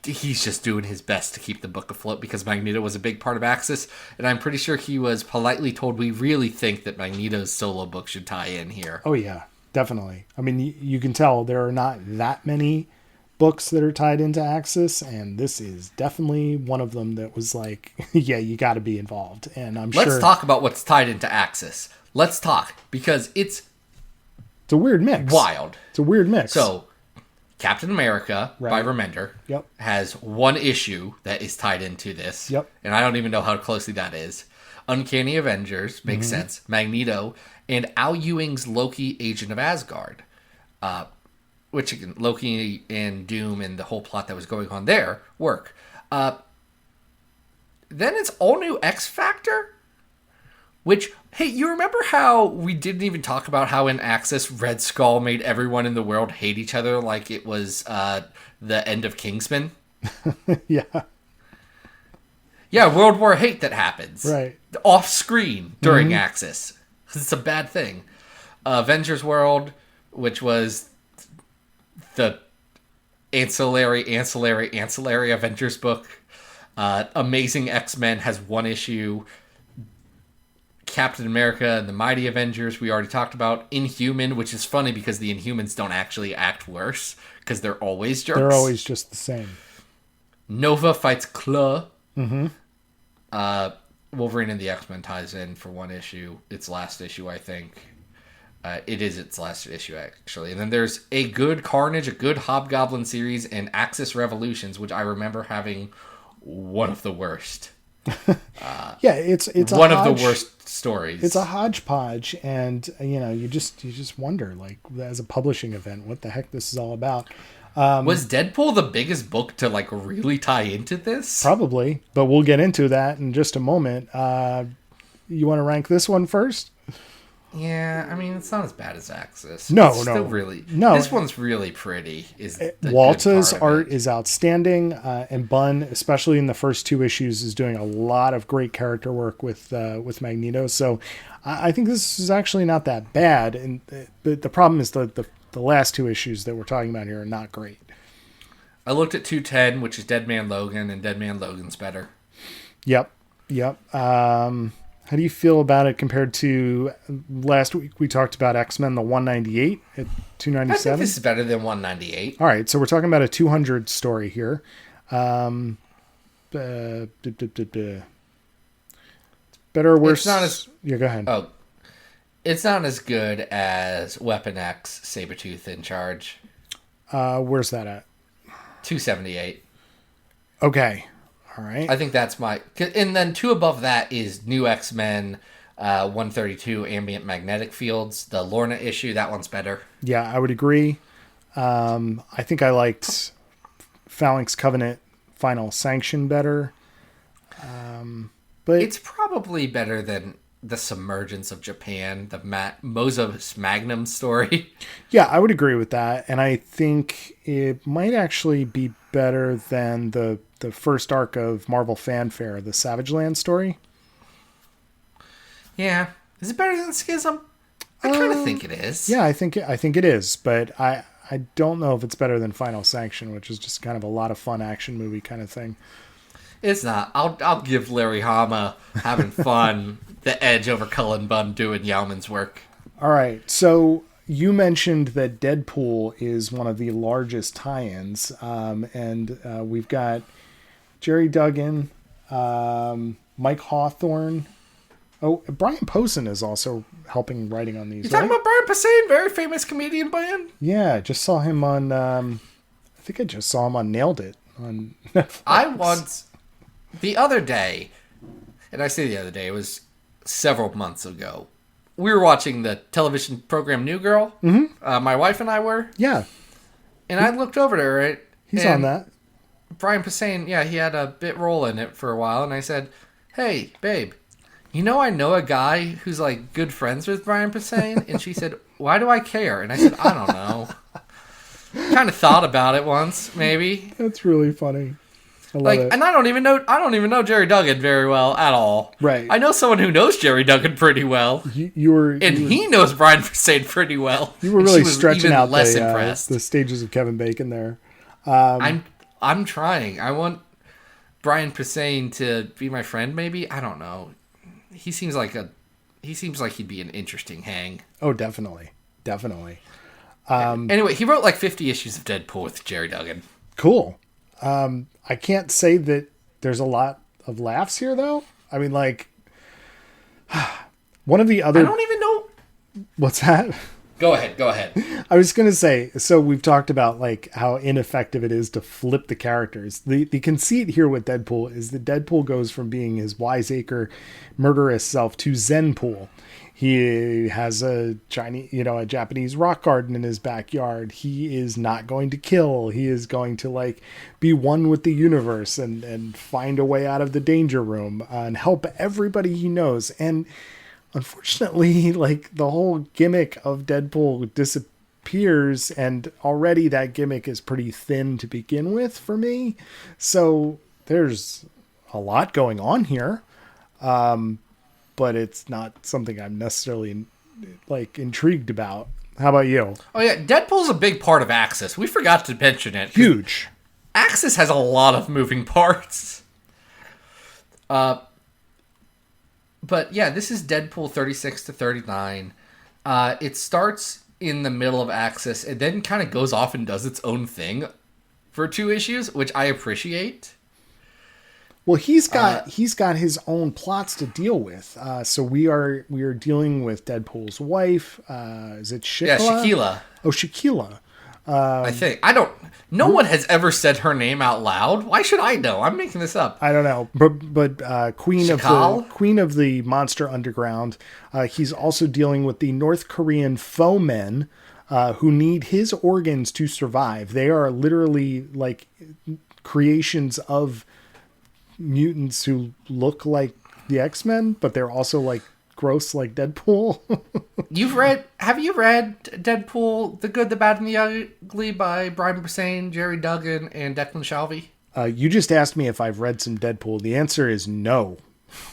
Speaker 3: he's just doing his best to keep the book afloat because Magneto was a big part of Axis, and I'm pretty sure he was politely told we really think that Magneto's solo book should tie in here.
Speaker 2: Oh yeah, definitely. I mean, you can tell there are not that many books that are tied into Axis, and this is definitely one of them that was like, yeah, you got to be involved. And
Speaker 3: Let's talk about what's tied into Axis. Let's talk, because it's
Speaker 2: a weird mix.
Speaker 3: Wild.
Speaker 2: It's a weird mix.
Speaker 3: So, Captain America, by Remender, has one issue that is tied into this. Yep. And I don't even know how closely that is. Uncanny Avengers, makes sense. Magneto, and Al Ewing's Loki, Agent of Asgard. Which, again, Loki and Doom and the whole plot that was going on there work. Then it's all new X Factor? Which, hey, you remember how we didn't even talk about how in Axis Red Skull made everyone in the world hate each other like it was the end of Kingsman?
Speaker 2: Yeah.
Speaker 3: Yeah, World War hate that happens.
Speaker 2: Right.
Speaker 3: Off screen during Axis. It's a bad thing. Avengers World, which was the ancillary Avengers book. Amazing X-Men has one issue. Captain America and the Mighty Avengers, we already talked about. Inhuman, which is funny because the Inhumans don't actually act worse because they're always jerks.
Speaker 2: They're always just the same.
Speaker 3: Nova fights Claw. Mm-hmm. Wolverine and the X-Men ties in for one issue. Its last issue, I think. It is its last issue, actually. And then there's a good Carnage, a good Hobgoblin series, and Axis Revolutions, which I remember having one of the worst.
Speaker 2: Yeah, it's
Speaker 3: one of the worst stories.
Speaker 2: It's a hodgepodge, and you just wonder, like, as a publishing event, what the heck this is all about.
Speaker 3: Was Deadpool the biggest book to like really tie into this?
Speaker 2: Probably, but we'll get into that in just a moment. You want to rank this one first?
Speaker 3: Yeah, I mean, it's not as bad as Axis.
Speaker 2: No.
Speaker 3: This one's really pretty.
Speaker 2: Walta's art is outstanding, and Bunn, especially in the first two issues, is doing a lot of great character work with Magneto. So I think this is actually not that bad. And the problem is the last two issues that we're talking about here are not great.
Speaker 3: I looked at 210, which is Dead Man Logan, and Dead Man Logan's better.
Speaker 2: Yep. How do you feel about it compared to last week? We talked about X-Men, the 198 at
Speaker 3: I think
Speaker 2: 297.
Speaker 3: this is better than 198.
Speaker 2: All right, so we're talking about a 200 story here. Better or worse?
Speaker 3: It's not as...
Speaker 2: Yeah, go ahead.
Speaker 3: Oh, it's not as good as Weapon X Sabretooth in Charge.
Speaker 2: Where's that at?
Speaker 3: 278.
Speaker 2: Okay. All right.
Speaker 3: I think that's my... And then 2 above that is New X-Men 132 Ambient Magnetic Fields. The Lorna issue, that one's better.
Speaker 2: Yeah, I would agree. I think I liked Phalanx Covenant Final Sanction better. But
Speaker 3: It's probably better than the Submergence of Japan, the Moses Magnum story.
Speaker 2: yeah, I would agree with that. And I think it might actually be better than the first arc of Marvel Fanfare, the Savage Land story.
Speaker 3: Yeah. Is it better than Schism? I kind of think it is.
Speaker 2: Yeah, I think it is, but I don't know if it's better than Final Sanction, which is just kind of a lot of fun action movie kind of thing.
Speaker 3: It's not. I'll give Larry Hama having fun the edge over Cullen Bunn doing Yauman's work.
Speaker 2: All right, so you mentioned that Deadpool is one of the largest tie-ins, and we've got Jerry Duggan, Mike Hawthorne. Oh, Brian Posehn is also helping writing on these.
Speaker 3: You talking about Brian Posehn, very famous comedian, Brian?
Speaker 2: Yeah, just saw him on. I think I just saw him on Nailed It on Netflix.
Speaker 3: I once, the other day, and I say the other day, it was several months ago. We were watching the television program New Girl. Mm-hmm. My wife and I were.
Speaker 2: Yeah,
Speaker 3: and I looked over to her. Right,
Speaker 2: he's on that.
Speaker 3: Brian Posehn, yeah, he had a bit role in it for a while, and I said, "Hey, babe, you know I know a guy who's like good friends with Brian Posehn," and she said, "Why do I care?" And I said, "I don't know." Kind of thought about it once, maybe.
Speaker 2: That's really funny. I love it.
Speaker 3: And I don't even know Jerry Duggan very well at all.
Speaker 2: Right.
Speaker 3: I know someone who knows Jerry Duggan pretty well. He knows Brian Posehn pretty well.
Speaker 2: You were really stretching out
Speaker 3: impressed.
Speaker 2: The stages of Kevin Bacon there.
Speaker 3: I'm trying. I want Brian Posehn to be my friend. Maybe, I don't know. He seems like he'd be an interesting hang.
Speaker 2: Oh, definitely.
Speaker 3: Anyway, he wrote like 50 issues of Deadpool with Jerry Duggan.
Speaker 2: Cool. I can't say that there's a lot of laughs here, though. I mean, like, one of the other...
Speaker 3: I don't even know...
Speaker 2: What's that?
Speaker 3: Go ahead.
Speaker 2: I was going to say, so we've talked about, like, how ineffective it is to flip the characters. The conceit here with Deadpool is that Deadpool goes from being his wiseacre, murderous self to Zenpool. He has a Japanese rock garden in his backyard. He is not going to kill. He is going to like be one with the universe and find a way out of the danger room and help everybody he knows. And unfortunately, like the whole gimmick of Deadpool disappears, and already that gimmick is pretty thin to begin with for me. So there's a lot going on here. But it's not something I'm necessarily like intrigued about. How about you?
Speaker 3: Oh yeah, Deadpool's a big part of Axis. We forgot to mention it.
Speaker 2: Huge.
Speaker 3: Axis has a lot of moving parts. But yeah, this is Deadpool 36 to 39. It starts in the middle of Axis and then kind of goes off and does its own thing for 2 issues, which I appreciate.
Speaker 2: Well, he's got his own plots to deal with. So we are dealing with Deadpool's wife. Is it Shikla?
Speaker 3: Yeah, Shaquilla.
Speaker 2: Oh, Shaquilla.
Speaker 3: I think no one has ever said her name out loud. Why should I know? I'm making this up.
Speaker 2: I don't know, but Queen of the Monster Underground. He's also dealing with the North Korean foemen who need his organs to survive. They are literally like creations of mutants who look like the X-Men, but they're also like gross like Deadpool.
Speaker 3: Have you read Deadpool, The Good, the Bad, and the Ugly by Brian Posehn, Jerry Duggan, and Declan Shalvey?
Speaker 2: You just asked me if I've read some Deadpool. The answer is no.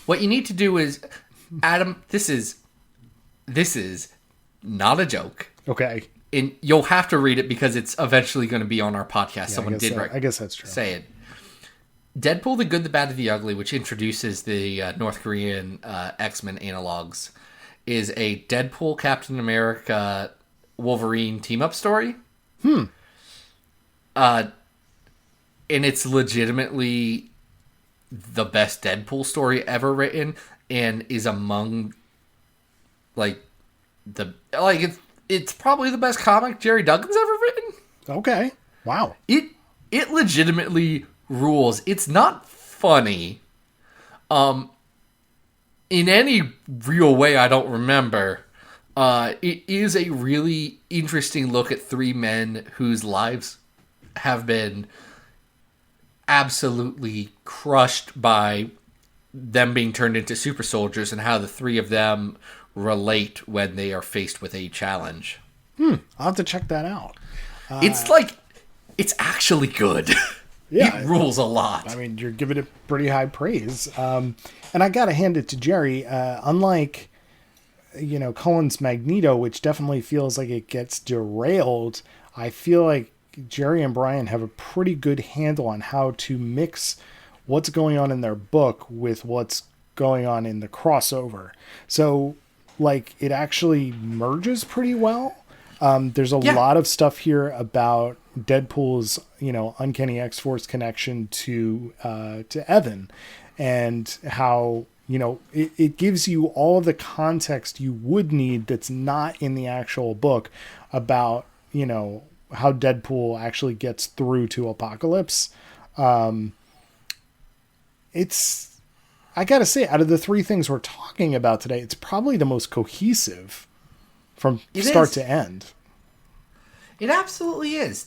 Speaker 3: What you need to do is, Adam, this is not a joke.
Speaker 2: Okay.
Speaker 3: And you'll have to read it because it's eventually going to be on our podcast.
Speaker 2: Yeah,
Speaker 3: Someone
Speaker 2: I guess that's true.
Speaker 3: Say it. Deadpool, the Good, the Bad, and the Ugly, which introduces the North Korean X-Men analogs, is a Deadpool, Captain America, Wolverine team-up story. And it's legitimately the best Deadpool story ever written, and is among it's probably the best comic Jerry Duggan's ever written.
Speaker 2: Okay. Wow.
Speaker 3: It legitimately rules. It's not funny. In any real way, I don't remember. It is a really interesting look at three men whose lives have been absolutely crushed by them being turned into super soldiers, and how the three of them relate when they are faced with a challenge.
Speaker 2: I'll have to check that out.
Speaker 3: It's actually good.
Speaker 2: Yeah,
Speaker 3: it rules a lot.
Speaker 2: I mean, you're giving it pretty high praise. And I got to hand it to Jerry. Unlike, Cullen's Magneto, which definitely feels like it gets derailed, I feel like Jerry and Brian have a pretty good handle on how to mix what's going on in their book with what's going on in the crossover. So, it actually merges pretty well. There's a lot of stuff here about Deadpool's, Uncanny X-Force connection to Evan, and how, it gives you all of the context you would need that's not in the actual book about, how Deadpool actually gets through to Apocalypse. I gotta say, out of the three things we're talking about today, it's probably the most cohesive from start to end.
Speaker 3: It absolutely is.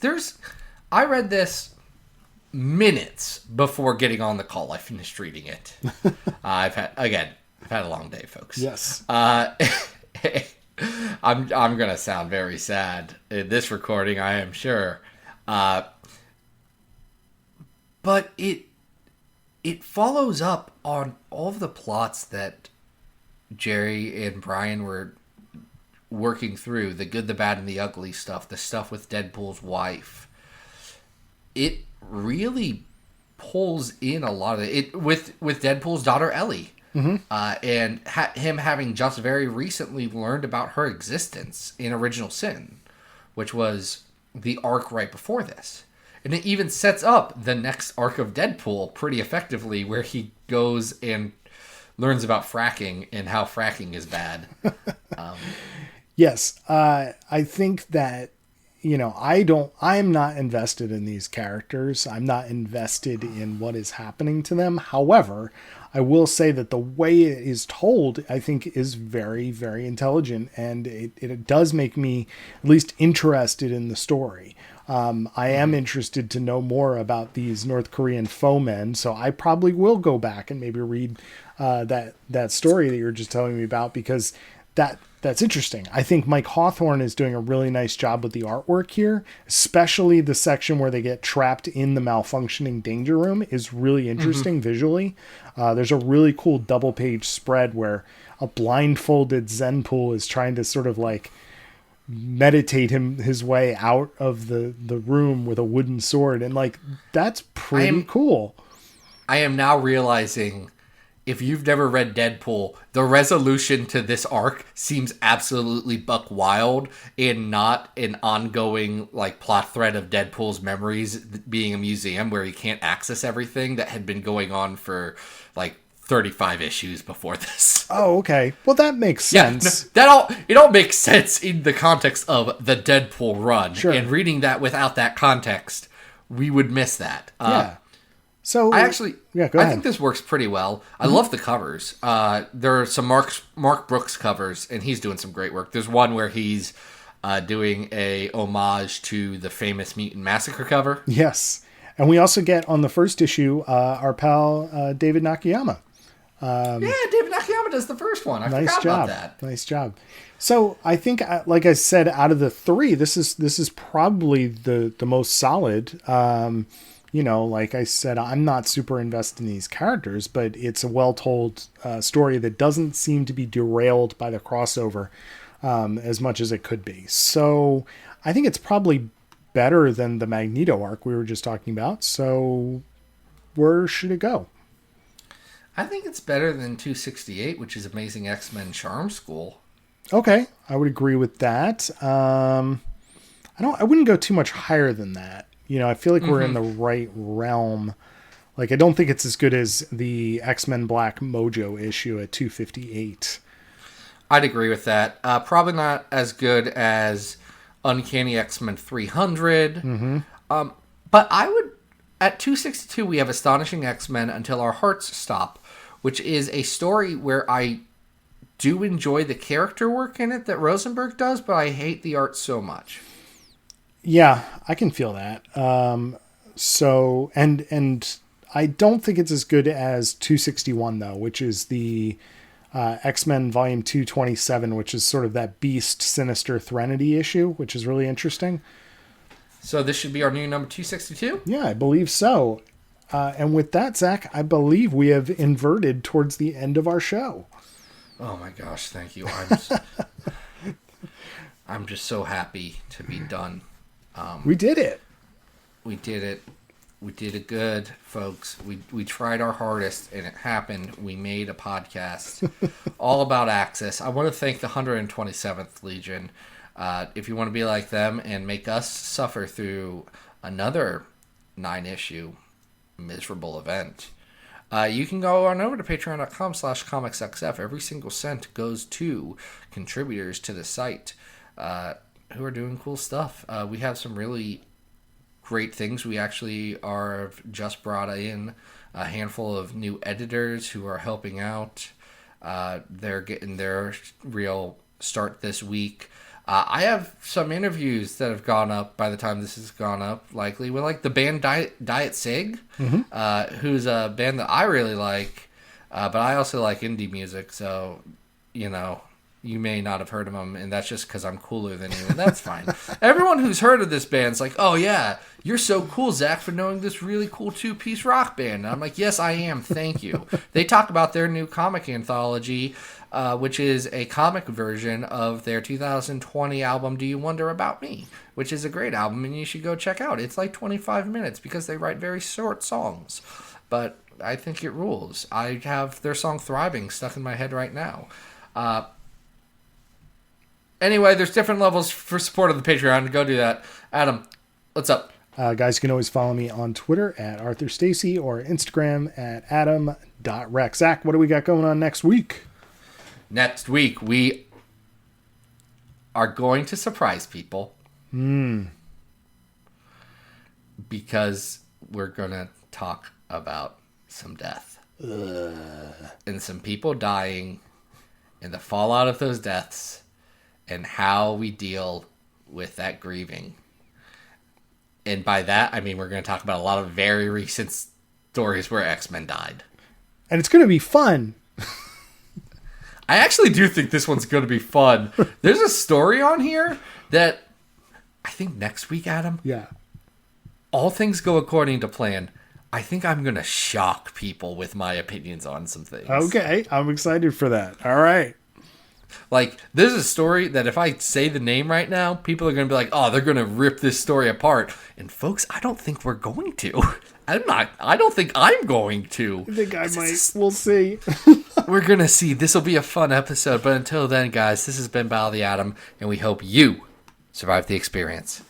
Speaker 3: I read this minutes before getting on the call. I finished reading it. I've had a long day, folks.
Speaker 2: Yes.
Speaker 3: I'm gonna sound very sad in this recording, I am sure. But it follows up on all of the plots that Jerry and Brian were working through, the good, the bad, and the ugly stuff, the stuff with Deadpool's wife. It really pulls in a lot of it with Deadpool's daughter Ellie. And him having just very recently learned about her existence in Original Sin, which was the arc right before this. And it even sets up the next arc of Deadpool pretty effectively, where he goes and learns about fracking and how fracking is bad.
Speaker 2: Yes, I think that, I'm not invested in these characters. I'm not invested in what is happening to them. However, I will say that the way it is told, I think, is very, very intelligent, and it does make me at least interested in the story. I am interested to know more about these North Korean foemen, so I probably will go back and maybe read that story that you were just telling me about, because that's interesting. I think Mike Hawthorne is doing a really nice job with the artwork here, especially the section where they get trapped in the malfunctioning danger room is really interesting visually. There's a really cool double page spread where a blindfolded Zenpool is trying to sort of meditate his way out of the room with a wooden sword, and that's pretty cool.
Speaker 3: I am now realizing, if you've never read Deadpool, the resolution to this arc seems absolutely buck wild and not an ongoing plot thread of Deadpool's memories being a museum where he can't access everything that had been going on for 35 issues before this.
Speaker 2: Oh, okay. Well, that makes sense.
Speaker 3: Yeah, it all makes sense in the context of the Deadpool run.
Speaker 2: Sure.
Speaker 3: And reading that without that context, we would miss that.
Speaker 2: Yeah. So
Speaker 3: I actually,
Speaker 2: go ahead.
Speaker 3: I think this works pretty well. I love the covers. There are some Mark Brooks covers, and he's doing some great work. There's one where he's doing a homage to the famous Mutant Massacre cover.
Speaker 2: Yes. And we also get on the first issue, our pal, David Nakayama.
Speaker 3: David Nakayama does the first one. I forgot about that.
Speaker 2: Nice job. So I think, like I said, out of the three, this is probably the most solid. Like I said, I'm not super invested in these characters, but it's a well-told story that doesn't seem to be derailed by the crossover as much as it could be. So I think it's probably better than the Magneto arc we were just talking about. So where should it go?
Speaker 3: I think it's better than 268, which is Amazing X-Men Charm School.
Speaker 2: Okay, I would agree with that. I wouldn't go too much higher than that. I feel like we're in the right realm. Like, I don't think it's as good as the X-Men Black Mojo issue at 258.
Speaker 3: I'd agree with that. Probably not as good as Uncanny X-Men 300. But I would... At 262, we have Astonishing X-Men Until Our Hearts Stop, which is a story where I do enjoy the character work in it that Rosenberg does, but I hate the art so much.
Speaker 2: Yeah, I can feel that. And I don't think it's as good as 261, though, which is the X-Men Volume 227, which is sort of that Beast Sinister Threnody issue, which is really interesting.
Speaker 3: So this should be our new number 262?
Speaker 2: Yeah, I believe so. And with that, Zach, I believe we have inverted towards the end of our show.
Speaker 3: Oh my gosh, thank you. I'm just so happy to be done.
Speaker 2: We did it.
Speaker 3: We did it. We did it good, folks. We tried our hardest, and it happened. We made a podcast all about Axis. I want to thank the 127th Legion. If you want to be like them and make us suffer through another 9-issue miserable event, you can go on over to patreon.com/comicsxf. Every single cent goes to contributors to the site who are doing cool stuff. We have some really great things. We actually are just brought in a handful of new editors who are helping out. They're getting their real start this week. I have some interviews that have gone up by the time this has gone up, likely, with like the band Diet Sig, who's a band that I really like, but I also like indie music, so, you may not have heard of them, and that's just because I'm cooler than you, and that's fine. Everyone who's heard of this band's like, oh yeah, you're so cool, Zach, for knowing this really cool 2-piece rock band. And I'm like, yes, I am, thank you. They talk about their new comic anthology, which is a comic version of their 2020 album, Do You Wonder About Me? Which is a great album, and you should go check out. It's like 25 minutes, because they write very short songs. But I think it rules. I have their song Thriving stuck in my head right now. Anyway, there's different levels for support of the Patreon. Go do that. Adam, what's up?
Speaker 2: Guys, you can always follow me on Twitter at Arthur Stacy or Instagram at adam.rex. Zach, what do we got going on next week?
Speaker 3: Next week, we are going to surprise people. Because we're going to talk about some death. And some people dying and the fallout of those deaths and how we deal with that grieving. And by that, I mean we're going to talk about a lot of very recent stories where X-Men died.
Speaker 2: And it's going to be fun.
Speaker 3: I actually do think this one's going to be fun. There's a story on here that I think next week, Adam.
Speaker 2: Yeah.
Speaker 3: All things go according to plan. I think I'm going to shock people with my opinions on some things.
Speaker 2: Okay. I'm excited for that. All right.
Speaker 3: Like, there's a story that if I say the name right now, people are going to be like, oh, they're going to rip this story apart. And folks, I don't think we're going to. I don't think I'm going to.
Speaker 2: I think I might. We'll see.
Speaker 3: We're going to see. This will be a fun episode. But until then, guys, this has been Battle of the Atom, and we hope you survive the experience.